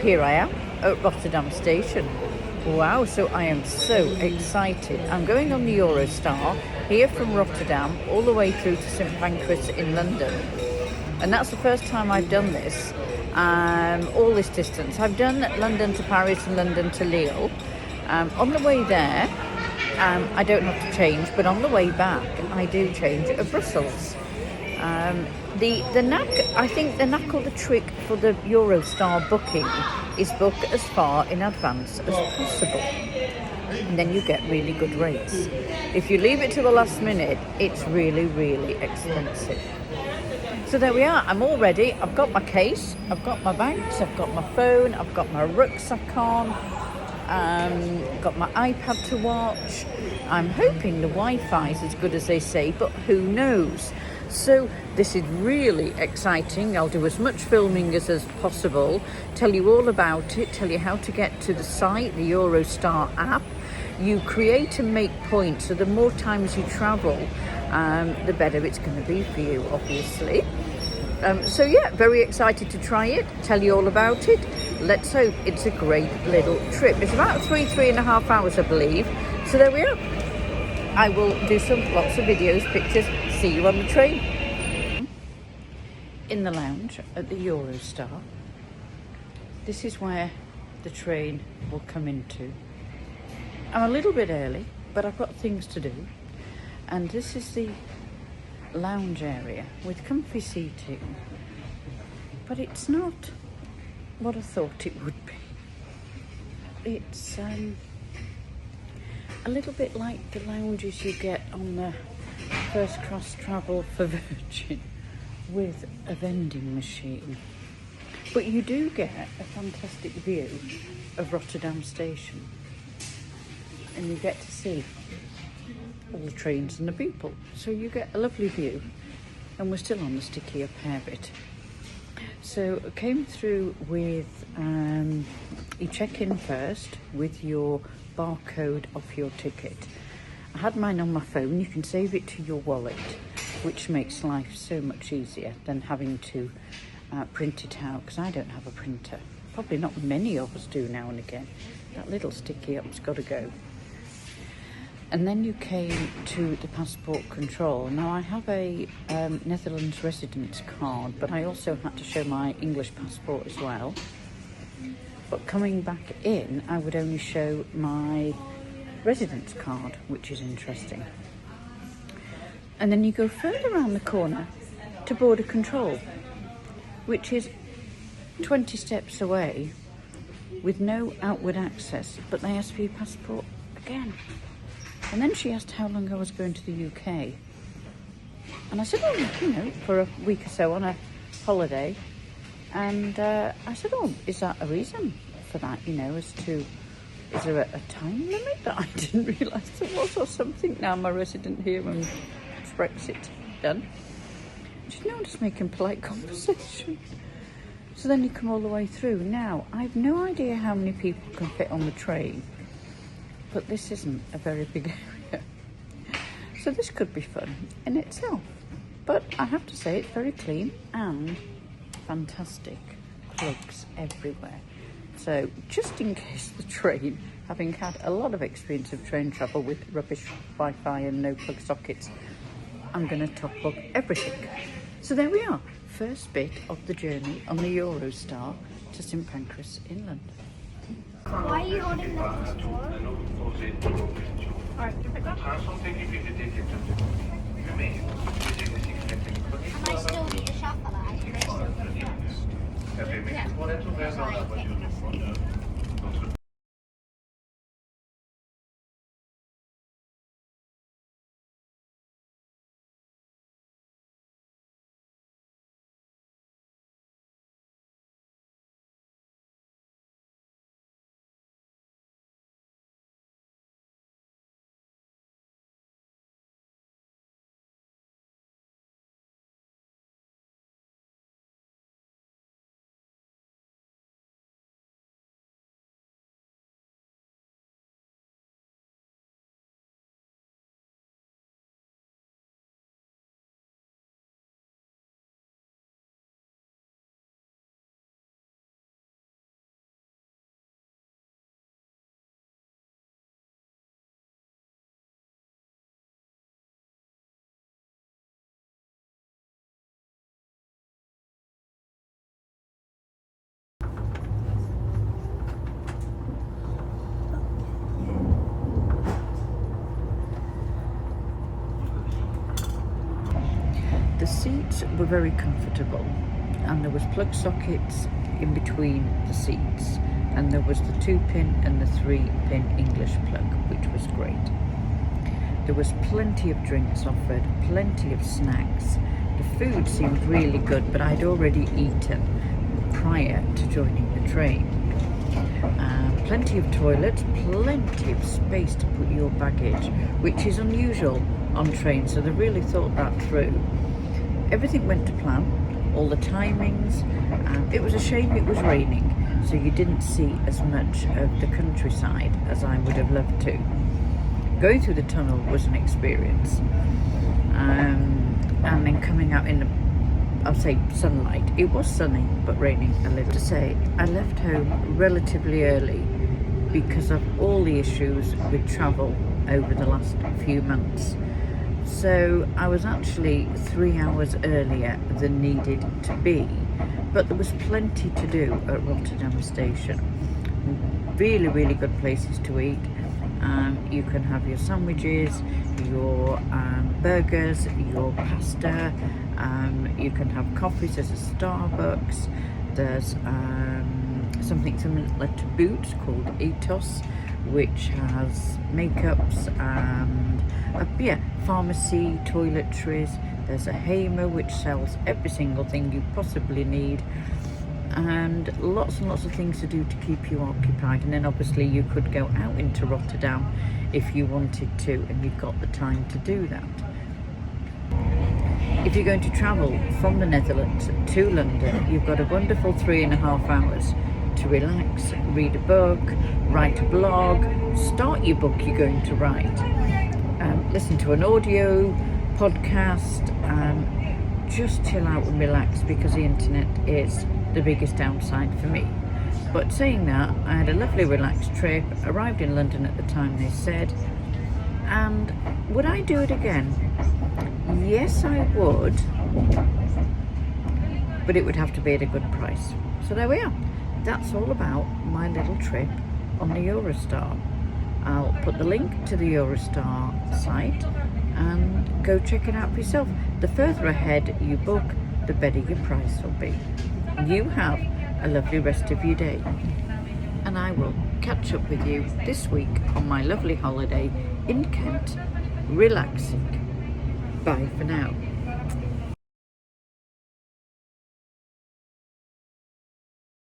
here I am at Rotterdam station. Wow, so I am so excited. I'm going on the Eurostar here from Rotterdam all the way through to St Pancras in London. And that's the first time I've done this, all this distance. I've done London to Paris and London to Lille. On the way there, I don't have to change, but on the way back, I do change at Brussels. The knack, I think the knack or the trick for the Eurostar booking is book as far in advance as possible. And then you get really good rates. If you leave it to the last minute, it's really, really expensive. So there we are, I'm all ready. I've got my case, I've got my bags, I've got my phone, I've got my rucksack on, got my iPad to watch. I'm hoping the Wi-Fi is as good as they say, but who knows? So this is really exciting. I'll do as much filming as possible, tell you all about it, tell you how to get to the site, the Eurostar app. You create and make points, so the more times you travel, the better it's going to be for you, obviously. So yeah, very excited to try it, tell you all about it. Let's hope it's a great little trip. It's about 3.5 hours, I believe. So there we are. I will do lots of videos, pictures. See you on the train. In the lounge at the Eurostar. This is where the train will come into. I'm a little bit early, but I've got things to do. And this is the lounge area with comfy seating. But it's not what I thought it would be. It's a little bit like the lounges you get on the first class travel for Virgin with a vending machine. But you do get a fantastic view of Rotterdam station. And you get to see all the trains and the people. So you get a lovely view. And we're still on the sticky up hair bit. So I came through with, you check in first with your barcode off your ticket. I had mine on my phone. You can save it to your wallet, which makes life so much easier than having to print it out, because I don't have a printer. Probably not many of us do now and again. That little sticky up's got to go. And then you came to the passport control. Now I have a Netherlands residence card, but I also had to show my English passport as well. But coming back in, I would only show my residence card, which is interesting. And then you go further around the corner to border control, which is 20 steps away with no outward access, but they ask for your passport again. And then she asked how long I was going to the UK. And I said, oh, you know, for a week or so on a holiday. And I said, oh, is that a reason for that, you know, as to, is there a time limit that I didn't realise there was or something? Now I'm a resident here and it's Brexit done. She said, no, I'm just making polite conversation. So then you come all the way through. Now, I've no idea how many people can fit on the train, but this isn't a very big area. So this could be fun in itself. But I have to say it's very clean and fantastic. Plugs everywhere. So just in case the train, having had a lot of experience of train travel with rubbish Wi-Fi and no plug sockets, I'm going to top up everything. So there we are. First bit of the journey on the Eurostar to St Pancras in London. Why are you holding the passport? Alright, give it that. Am I still need the shuffle? Yeah. seats were very comfortable, and there was plug sockets in between the seats, and there was the 2-pin and the 3-pin English plug, which was great. There was plenty of drinks offered, plenty of snacks. The food seemed really good, but I'd already eaten prior to joining the train. Plenty of toilets, plenty of space to put your baggage, which is unusual on trains, so they really thought that through. Everything went to plan, all the timings. It was a shame it was raining, so you didn't see as much of the countryside as I would have loved to. Going through the tunnel was an experience, and then coming out in the, I'll say, sunlight. It was sunny but raining a little. To say, I left home relatively early because of all the issues with travel over the last few months. So I was actually 3 hours earlier than needed to be, but there was plenty to do at Rotterdam station. Really, really good places to eat. You can have your sandwiches, your burgers, your pasta. You can have coffees. There's a Starbucks. There's something similar to Boots called Ethos, which has makeups and pharmacy, toiletries. There's a Hamer, which sells every single thing you possibly need, and lots of things to do to keep you occupied. And then obviously you could go out into Rotterdam if you wanted to, and you've got the time to do that. If you're going to travel from the Netherlands to London, you've got a wonderful 3.5 hours to relax, read a book, write a blog, start your book you're going to write, listen to an audio podcast, just chill out and relax, because the internet is the biggest downside for me. But saying that, I had a lovely relaxed trip, arrived in London at the time they said, and would I do it again? Yes, I would, but it would have to be at a good price. So there we are. That's all about my little trip on the Eurostar. I'll put the link to the Eurostar site and go check it out for yourself. The further ahead you book, the better your price will be. You have a lovely rest of your day, and I will catch up with you this week on my lovely holiday in Kent, relaxing. Bye for now.